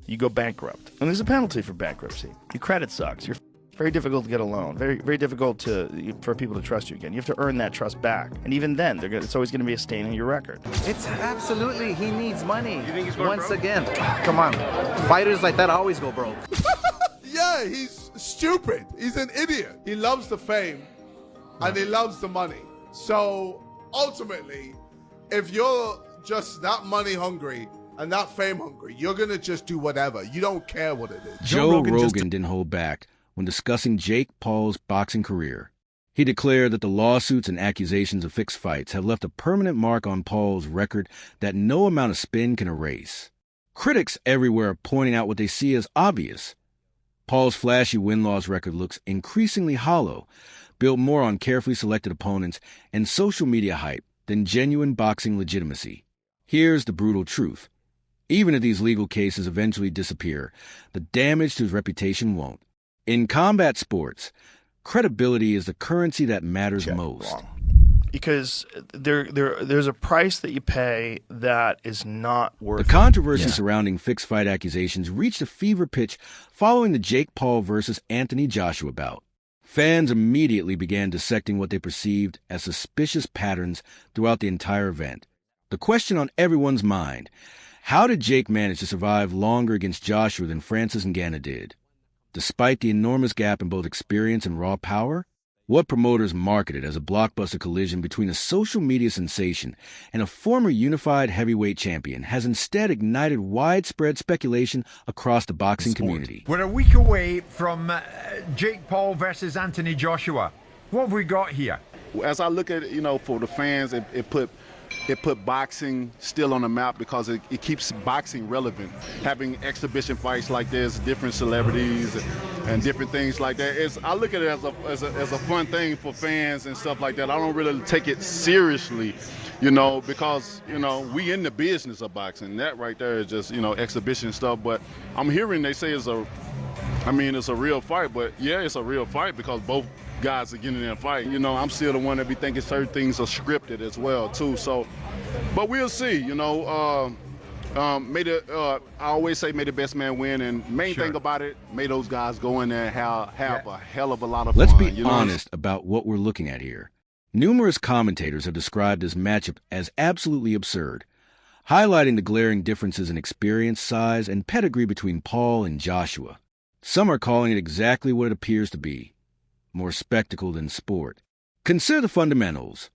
you go bankrupt. And there's a penalty for bankruptcy. Your credit sucks. You're very difficult to get a loan. Very, very difficult for people to trust you again. You have to earn that trust back. And even then, it's always going to be a stain on your record. It's absolutely, he needs money. You think he's going Once broke? Again, come on. Fighters like that always go broke. Yeah, he's stupid. He's an idiot. He loves the fame and he loves the money. So ultimately, if you're just that money hungry and that fame hungry, you're going to just do whatever. You don't care what it is. Joe Rogan didn't hold back when discussing Jake Paul's boxing career. He declared that the lawsuits and accusations of fixed fights have left a permanent mark on Paul's record that no amount of spin can erase. Critics everywhere are pointing out what they see as obvious. Paul's flashy win-loss record looks increasingly hollow, built more on carefully selected opponents and social media hype than genuine boxing legitimacy. Here's the brutal truth. Even if these legal cases eventually disappear, the damage to his reputation won't. In combat sports, credibility is the currency that matters most. Wrong. Because there's a price that you pay that is not worth it. The controversy surrounding fixed fight accusations reached a fever pitch following the Jake Paul versus Anthony Joshua bout. Fans immediately began dissecting what they perceived as suspicious patterns throughout the entire event. The question on everyone's mind: how did Jake manage to survive longer against Joshua than Francis Ngannou did? Despite the enormous gap in both experience and raw power, what promoters marketed as a blockbuster collision between a social media sensation and a former unified heavyweight champion has instead ignited widespread speculation across the boxing community. We're a week away from Jake Paul versus Anthony Joshua. What have we got here? As I look at it, for the fans, it put boxing still on the map because it keeps boxing relevant. Having exhibition fights like this, different celebrities and different things like that. I look at it as a fun thing for fans and stuff like that. I don't really take it seriously, because, we in the business of boxing. That right there is just, exhibition stuff. But I'm hearing they say it's a real fight. But yeah, it's a real fight because both guys are getting in a fight. I'm still the one that be thinking certain things are scripted as well too. So, but we'll see. I always say may the best man win, and main thing about it, may those guys go in there and have a hell of a lot of fun. Let's be honest about what we're looking at here. Numerous commentators have described this matchup as absolutely absurd, highlighting the glaring differences in experience, size, and pedigree between Paul and Joshua. Some are calling it exactly what it appears to be: more spectacle than sport. Consider the fundamentals.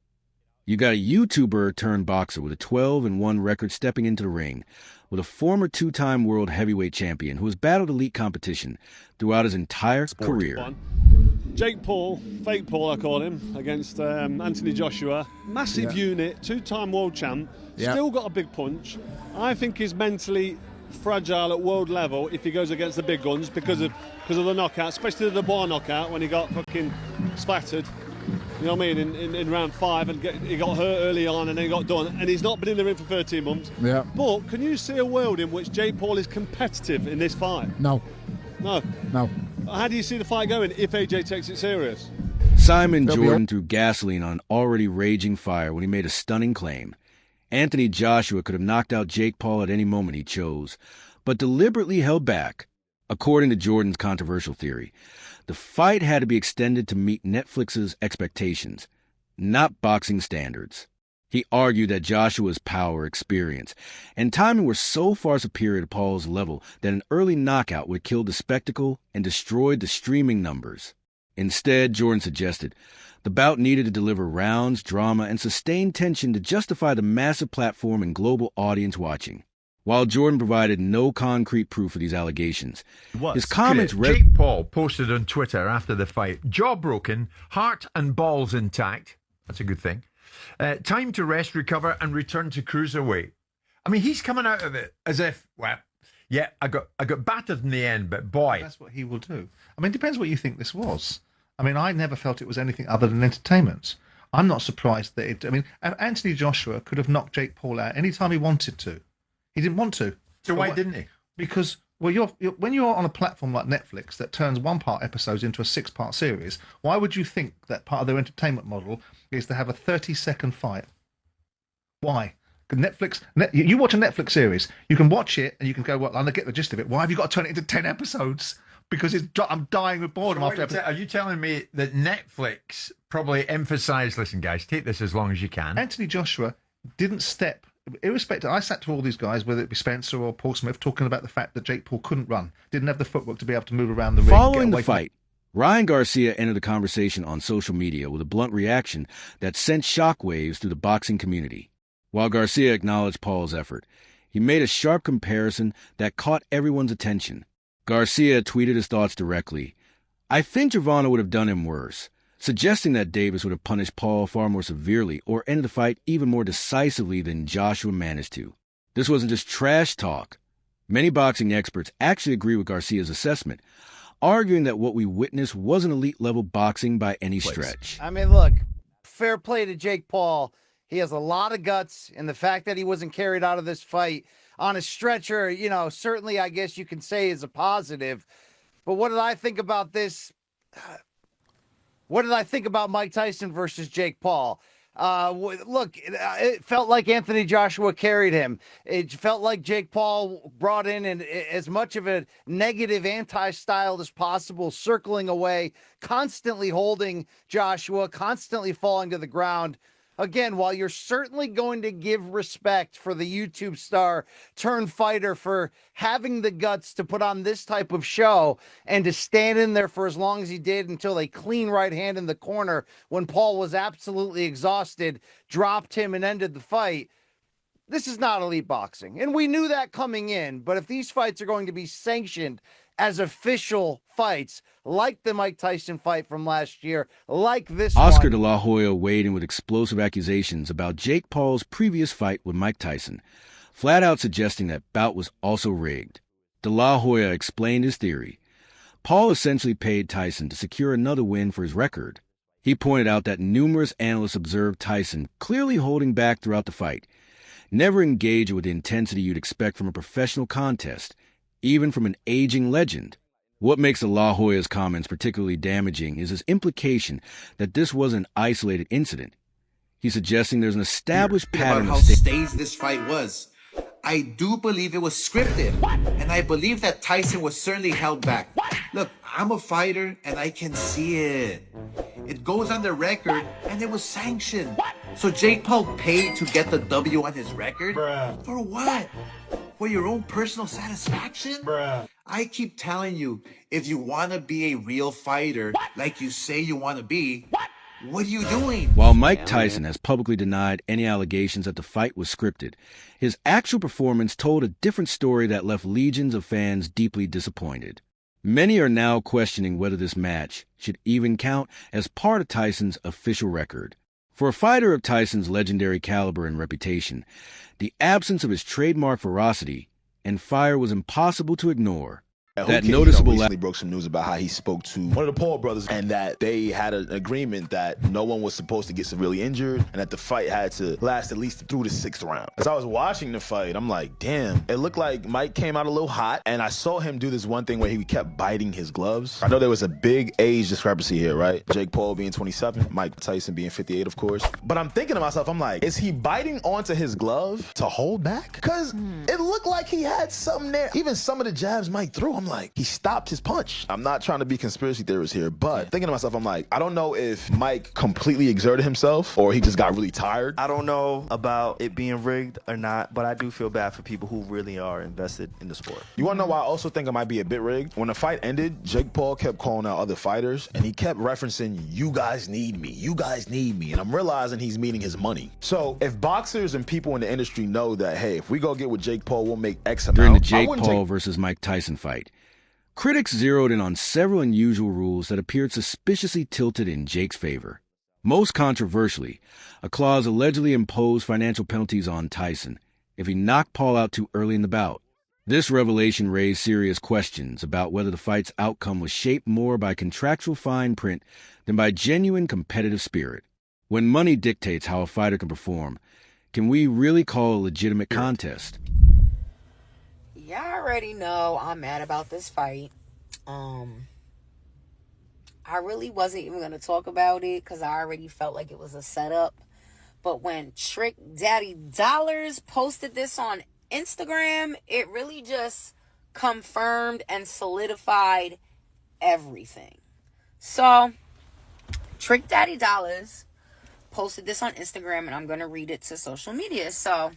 You got a YouTuber turned boxer with a 12-1 record stepping into the ring with a former two-time world heavyweight champion who has battled elite competition throughout his entire career. Jake Paul, fake Paul I call him, against Anthony Joshua. Massive unit, two-time world champ, still got a big punch. I think he's mentally fragile at world level if he goes against the big guns because of the knockout, especially the bar knockout when he got fucking splattered. You know what I mean? In round 5, and he got hurt early on, and then he got done. And he's not been in the ring for 13 months. Yeah. But can you see a world in which Jake Paul is competitive in this fight? No. How do you see the fight going if AJ takes it serious? Simon Jordan threw gasoline on an already raging fire when he made a stunning claim. Anthony Joshua could have knocked out Jake Paul at any moment he chose, but deliberately held back. According to Jordan's controversial theory, the fight had to be extended to meet Netflix's expectations, not boxing standards. He argued that Joshua's power, experience, and timing were so far superior to Paul's level that an early knockout would kill the spectacle and destroyed the streaming numbers. Instead, Jordan suggested the bout needed to deliver rounds, drama, and sustained tension to justify the massive platform and global audience watching. While Jordan provided no concrete proof of these allegations, his comments Jake Paul posted on Twitter after the fight: jaw broken, heart and balls intact. That's a good thing. Time to rest, recover, and return to cruiserweight. I mean, he's coming out of it as if, well, yeah, I got battered in the end, but boy, that's what he will do. I mean, it depends what you think this was. I mean, I never felt it was anything other than entertainment. I'm not surprised that Anthony Joshua could have knocked Jake Paul out any time he wanted to. He didn't want to. So why didn't he? Because, well, when you're on a platform like Netflix that turns one-part episodes into a 6-part series, why would you think that part of their entertainment model is to have a 30-second fight? Why? You watch a Netflix series, you can watch it and you can go, well, I get the gist of it. Why have you got to turn it into 10 episodes? Because I'm dying with boredom after episode. Are you telling me that Netflix probably emphasised, listen, guys, take this as long as you can? Anthony Joshua didn't step, irrespective. I sat to all these guys, whether it be Spencer or Paul Smith, talking about the fact that Jake Paul couldn't run, didn't have the footwork to be able to move around the ring. Following the fight, Ryan Garcia entered the conversation on social media with a blunt reaction that sent shockwaves through the boxing community. While Garcia acknowledged Paul's effort, he made a sharp comparison that caught everyone's attention. Garcia tweeted his thoughts directly. I think Gervonta would have done him worse, suggesting that Davis would have punished Paul far more severely or ended the fight even more decisively than Joshua managed to. This wasn't just trash talk. Many boxing experts actually agree with Garcia's assessment, arguing that what we witnessed wasn't elite-level boxing by any stretch. I mean, look, fair play to Jake Paul. He has a lot of guts, and the fact that he wasn't carried out of this fight on a stretcher, you know, certainly I guess you can say is a positive. But what did I think about this? What did I think about Mike Tyson versus Jake Paul? Look, it felt like Anthony Joshua carried him. It felt like Jake Paul brought in as much of a negative anti-style as possible, circling away, constantly holding Joshua, constantly falling to the ground. Again, while you're certainly going to give respect for the YouTube star turned fighter for having the guts to put on this type of show and to stand in there for as long as he did until a clean right hand in the corner when Paul was absolutely exhausted, dropped him and ended the fight. This is not elite boxing. And we knew that coming in. But if these fights are going to be sanctioned as official fights, like the Mike Tyson fight from last year, like this Oscar one. De La Hoya weighed in with explosive accusations about Jake Paul's previous fight with Mike Tyson, flat out suggesting that bout was also rigged. De La Hoya explained his theory. Paul essentially paid Tyson to secure another win for his record. He pointed out that numerous analysts observed Tyson clearly holding back throughout the fight, never engaging with the intensity you'd expect from a professional contest, even from an aging legend. What makes De La Hoya's comments particularly damaging is his implication that this was an isolated incident. He's suggesting there's an established pattern about how staged this fight was. I do believe it was scripted, and I believe that Tyson was certainly held back. Look, I'm a fighter, and I can see it. It goes on the record, and it was sanctioned. So Jake Paul paid to get the W on his record? For what? For your own personal satisfaction? I keep telling you, if you want to be a real fighter, like you say you want to be, what are you doing? While Mike Tyson has publicly denied any allegations that the fight was scripted, his actual performance told a different story that left legions of fans deeply disappointed. Many are now questioning whether this match should even count as part of Tyson's official record. For a fighter of Tyson's legendary caliber and reputation, the absence of his trademark ferocity and fire was impossible to ignore. That noticeable recently broke some news about how he spoke to one of the Paul brothers and that they had an agreement that no one was supposed to get severely injured and that the fight had to last at least through the 6th round. As I was watching the fight, I'm like, damn, it looked like Mike came out a little hot, and I saw him do this one thing where he kept biting his gloves. I know there was a big age discrepancy here, right? Jake Paul being 27, Mike Tyson being 58, of course. But I'm thinking to myself, I'm like, is he biting onto his glove to hold back? Because it looked like he had something there. Even some of the jabs Mike threw, I'm like, he stopped his punch. I'm not trying to be conspiracy theorist here, but thinking to myself, I'm like, I don't know if Mike completely exerted himself or he just got really tired. I don't know about it being rigged or not, but I do feel bad for people who really are invested in the sport. You want to know why I also think it might be a bit rigged? When the fight ended, Jake Paul kept calling out other fighters, and he kept referencing, you guys need me, you guys need me, and I'm realizing he's meaning his money. So if boxers and people in the industry know that, hey, if we go get with Jake Paul, we'll make X amount. During the Jake Paul versus Mike Tyson fight, critics zeroed in on several unusual rules that appeared suspiciously tilted in Jake's favor. Most controversially, a clause allegedly imposed financial penalties on Tyson if he knocked Paul out too early in the bout. This revelation raised serious questions about whether the fight's outcome was shaped more by contractual fine print than by genuine competitive spirit. When money dictates how a fighter can perform, can we really call a legitimate contest? Y'all already know I'm mad about this fight. I really wasn't even going to talk about it because I already felt like it was a setup. But when Trick Daddy Dollars posted this on Instagram, it really just confirmed and solidified everything. So, Trick Daddy Dollars posted this on Instagram, and I'm going to read it to social media. So,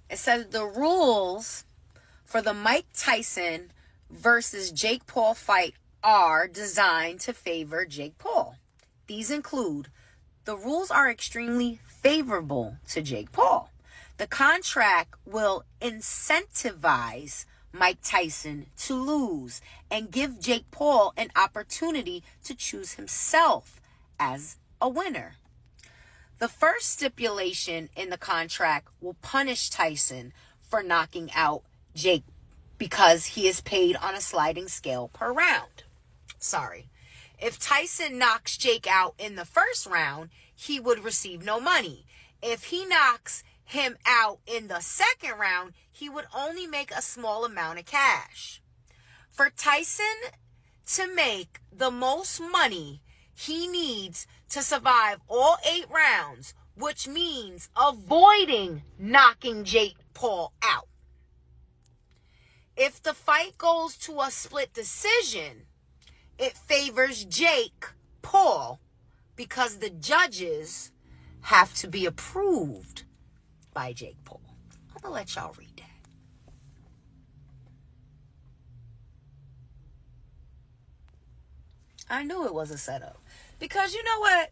it says the rules for the Mike Tyson versus Jake Paul fight are designed to favor Jake Paul. These include: the rules are extremely favorable to Jake Paul. The contract will incentivize Mike Tyson to lose and give Jake Paul an opportunity to choose himself as a winner. The first stipulation in the contract will punish Tyson for knocking out Jake because he is paid on a sliding scale per round. If Tyson knocks Jake out in the first round, he would receive no money. If he knocks him out in the second round, he would only make a small amount of cash. For Tyson to make the most money, he needs to survive all 8 rounds, which means avoiding knocking Jake Paul out. If the fight goes to a split decision, it favors Jake Paul because the judges have to be approved by Jake Paul. I'm going to let y'all read that. I knew it was a setup. Because you know what?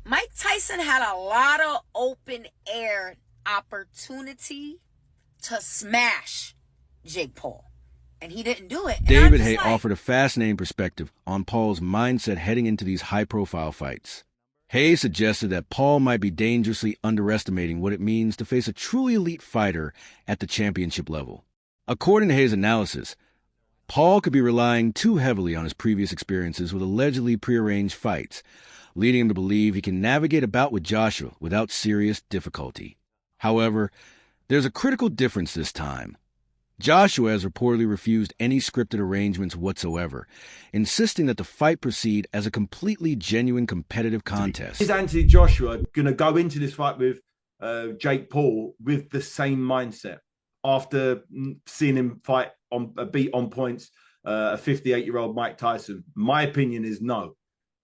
Mike Tyson had a lot of open air opportunity to smash Jake Paul. And he didn't do it. And David Hay offered a fascinating perspective on Paul's mindset heading into these high-profile fights. Hay suggested that Paul might be dangerously underestimating what it means to face a truly elite fighter at the championship level. According to Hay's analysis, Paul could be relying too heavily on his previous experiences with allegedly prearranged fights, leading him to believe he can navigate a bout with Joshua without serious difficulty. However, there's a critical difference this time. Joshua has reportedly refused any scripted arrangements whatsoever, insisting that the fight proceed as a completely genuine competitive contest. Is Anthony Joshua going to go into this fight with Jake Paul with the same mindset after seeing him fight on a beat on points a 58-year-old Mike Tyson? My opinion is no.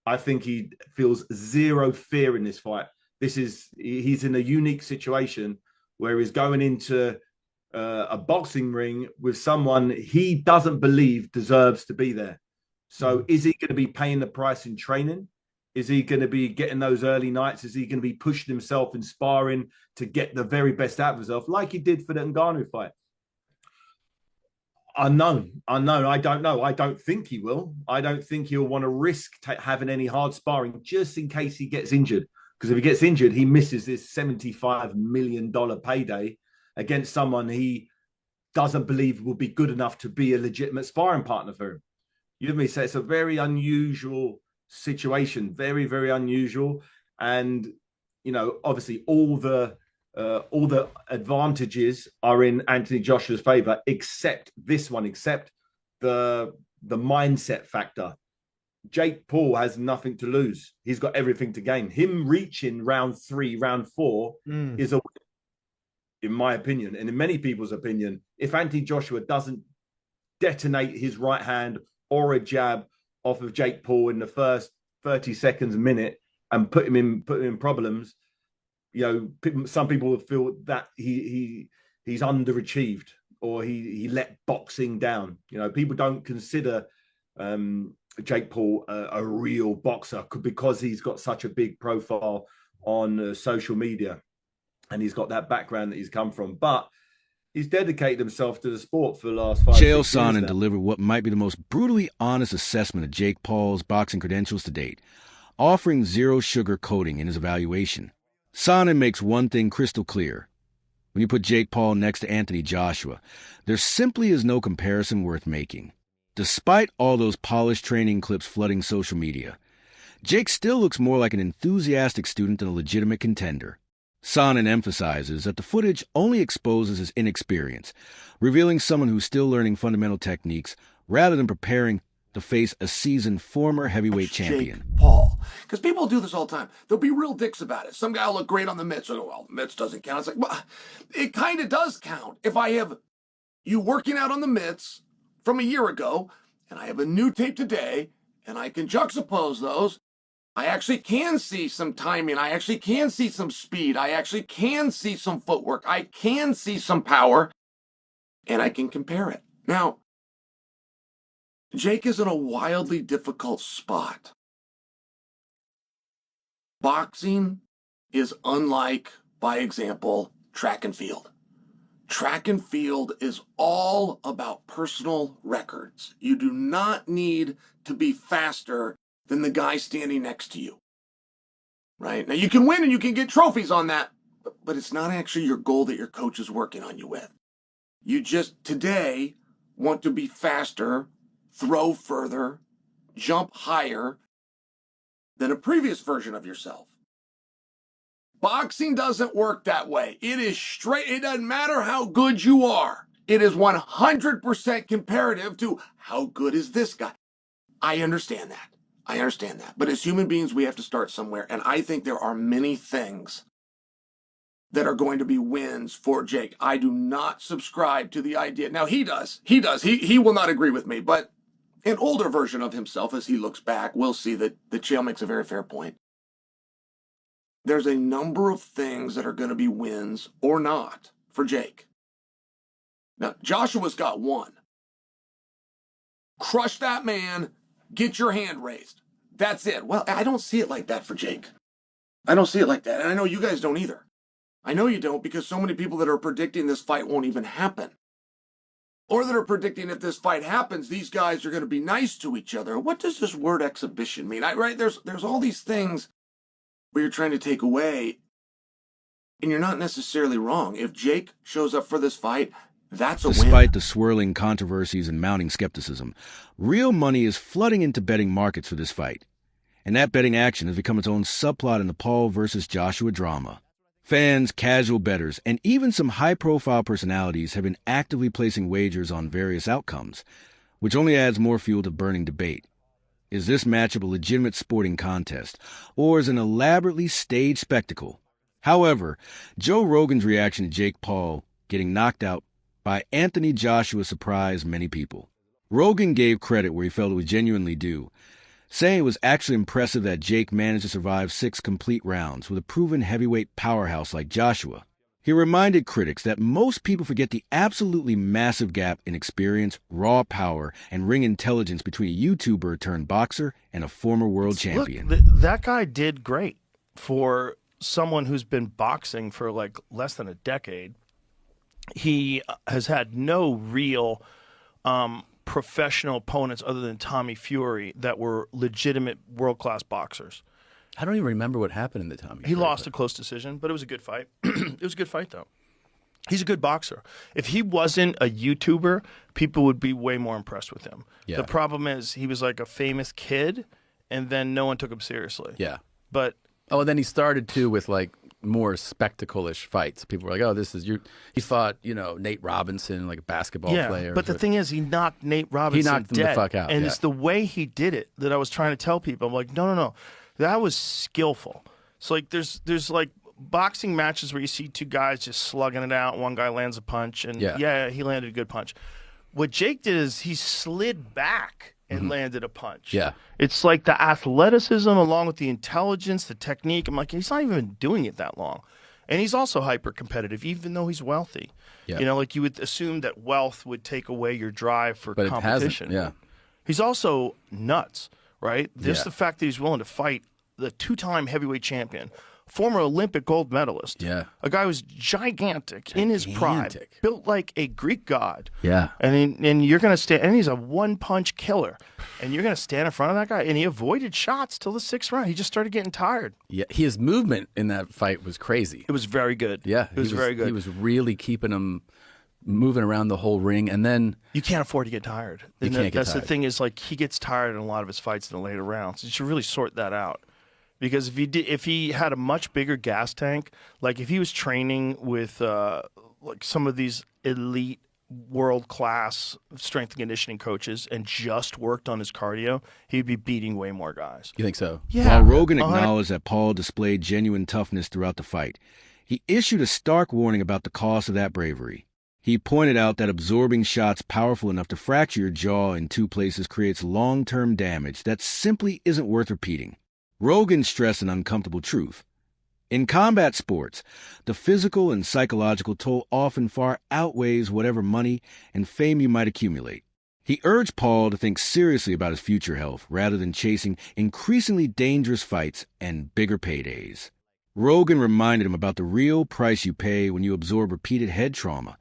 I think he feels zero fear in this fight. He's in a unique situation where he's going into a boxing ring with someone he doesn't believe deserves to be there. So is he going to be paying the price in training? Is he going to be getting those early nights? Is he going to be pushing himself in sparring to get the very best out of himself, like he did for the Ngannou fight? Unknown. I don't know. I don't think he will. I don't think he'll want to risk having any hard sparring just in case he gets injured. Because if he gets injured, he misses this $75 million payday against someone he doesn't believe will be good enough to be a legitimate sparring partner for him. You know what I mean? So it's a very unusual situation, very, very unusual. And, you know, obviously all the advantages are in Anthony Joshua's favor, except this one, except the mindset factor. Jake Paul has nothing to lose. He's got everything to gain. Him reaching round 3, round 4 is a win, in my opinion, and in many people's opinion. If Anthony Joshua doesn't detonate his right hand or a jab off of Jake Paul in the first 30 seconds, minute, and put him in problems, you know, some people will feel that he's underachieved or he let boxing down. You know, people don't consider Jake Paul a real boxer because he's got such a big profile on social media and he's got that background that he's come from. But he's dedicated himself to the sport for the last 5 Chael years. Sonnen delivered what might be the most brutally honest assessment of Jake Paul's boxing credentials to date, offering zero sugar coating in his evaluation. Sonnen makes one thing crystal clear. When you put Jake Paul next to Anthony Joshua, there simply is no comparison worth making. Despite all those polished training clips flooding social media, Jake still looks more like an enthusiastic student than a legitimate contender. Sonnen emphasizes that the footage only exposes his inexperience, revealing someone who's still learning fundamental techniques rather than preparing to face a seasoned former heavyweight champion. Paul. Because people do this all the time. They'll be real dicks about it. Some guy will look great on the mitts. They'll go, well, the mitts doesn't count. It's like, well, it kind of does count. If I have you working out on the mitts from a year ago, and I have a new tape today, and I can juxtapose those, I actually can see some timing. I actually can see some speed. I actually can see some footwork. I can see some power, and I can compare it. Now, Jake is in a wildly difficult spot. Boxing is unlike, by example, track and field. Track and field is all about personal records. You do not need to be faster than the guy standing next to you. Right? Now, you can win and you can get trophies on that, but it's not actually your goal that your coach is working on you with. You just today want to be faster, throw further, jump higher than a previous version of yourself. Boxing doesn't work that way. It is straight. It doesn't matter how good you are. It is 100% comparative to how good is this guy. I understand that. But as human beings, we have to start somewhere. And I think there are many things that are going to be wins for Jake. I do not subscribe to the idea. Now, he does. He will not agree with me. But an older version of himself, as he looks back, will see that the Chael makes a very fair point. There's a number of things that are going to be wins or not for Jake. Now, Joshua's got one. Crush that man, get your hand raised. That's it. Well, I don't see it like that for Jake. I don't see it like that. And I know you guys don't either. I know you don't, because so many people that are predicting this fight won't even happen. Or that are predicting if this fight happens, these guys are going to be nice to each other. What does this word exhibition mean? Right? There's all these things where you're trying to take away, and you're not necessarily wrong. If Jake shows up for this fight, that's a win. Despite the swirling controversies and mounting skepticism, real money is flooding into betting markets for this fight. And that betting action has become its own subplot in the Paul versus Joshua drama. Fans, casual bettors, and even some high-profile personalities have been actively placing wagers on various outcomes, which only adds more fuel to burning debate. Is this matchup a legitimate sporting contest, or is it an elaborately staged spectacle? However, Joe Rogan's reaction to Jake Paul getting knocked out by Anthony Joshua surprised many people. Rogan gave credit where he felt it was genuinely due, saying it was actually impressive that Jake managed to survive 6 complete rounds with a proven heavyweight powerhouse like Joshua. He reminded critics that most people forget the absolutely massive gap in experience, raw power, and ring intelligence between a YouTuber turned boxer and a former world champion. Look, that guy did great for someone who's been boxing for like less than a decade. He has had no real professional opponents other than Tommy Fury that were legitimate world-class boxers. I don't even remember what happened in the Tommy. He lost a close decision, but it was a good fight. It was a good fight, though. He's a good boxer. If he wasn't a YouTuber, people would be way more impressed with him. Yeah. The problem is he was like a famous kid, and then no one took him seriously. Yeah. But and then he started too with like more spectacle-ish fights. People were like, "Oh, this is you." He fought, Nate Robinson, like a basketball player. But the thing is, he knocked Nate Robinson He knocked him dead. the fuck out. And yeah. it's the way he did it that I was trying to tell people. I'm like, no. That was skillful. So like there's like boxing matches where you see two guys just slugging it out, one guy lands a punch, and he landed a good punch. What Jake did is he slid back and landed a punch. Yeah. It's like the athleticism along with the intelligence, the technique. I'm like, he's not even doing it that long. And he's also hyper competitive, even though he's wealthy. Yeah. Like you would assume that wealth would take away your drive for But competition. It hasn't, yeah. He's also nuts, right? Just the fact that he's willing to fight the 2-time heavyweight champion, former Olympic gold medalist. Yeah. A guy who's gigantic in his prime, built like a Greek god. Yeah. And you're going to stand, and he's a one-punch killer. And you're going to stand in front of that guy, and he avoided shots till the 6th round. He just started getting tired. Yeah, his movement in that fight was crazy. It was very good. Yeah. It was very good. He was really keeping him moving around the whole ring, and then you can't afford to get tired. You can't get That's tired. the thing is, like, he gets tired in a lot of his fights in the later rounds. You should really sort that out. Because if he had a much bigger gas tank, like if he was training with like some of these elite world-class strength and conditioning coaches and just worked on his cardio, he'd be beating way more guys. You think so? Yeah. While Rogan acknowledged that Paul displayed genuine toughness throughout the fight, he issued a stark warning about the cost of that bravery. He pointed out that absorbing shots powerful enough to fracture your jaw in 2 places creates long-term damage that simply isn't worth repeating. Rogan stressed an uncomfortable truth. In combat sports, the physical and psychological toll often far outweighs whatever money and fame you might accumulate. He urged Paul to think seriously about his future health rather than chasing increasingly dangerous fights and bigger paydays. Rogan reminded him about the real price you pay when you absorb repeated head trauma,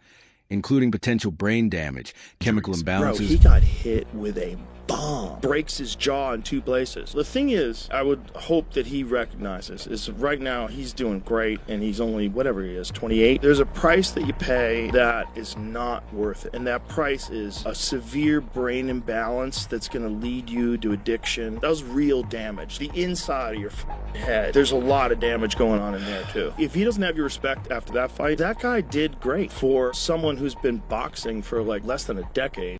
including potential brain damage, chemical imbalances. Bro, he got hit with a bomb. Breaks his jaw in 2 places. The thing is, I would hope that he recognizes is right now he's doing great and he's only, whatever he is, 28. There's a price that you pay that is not worth it. And that price is a severe brain imbalance that's going to lead you to addiction. That was real damage. The inside of your head, there's a lot of damage going on in there too. If he doesn't have your respect after that fight, that guy did great for someone who's been boxing for like less than a decade.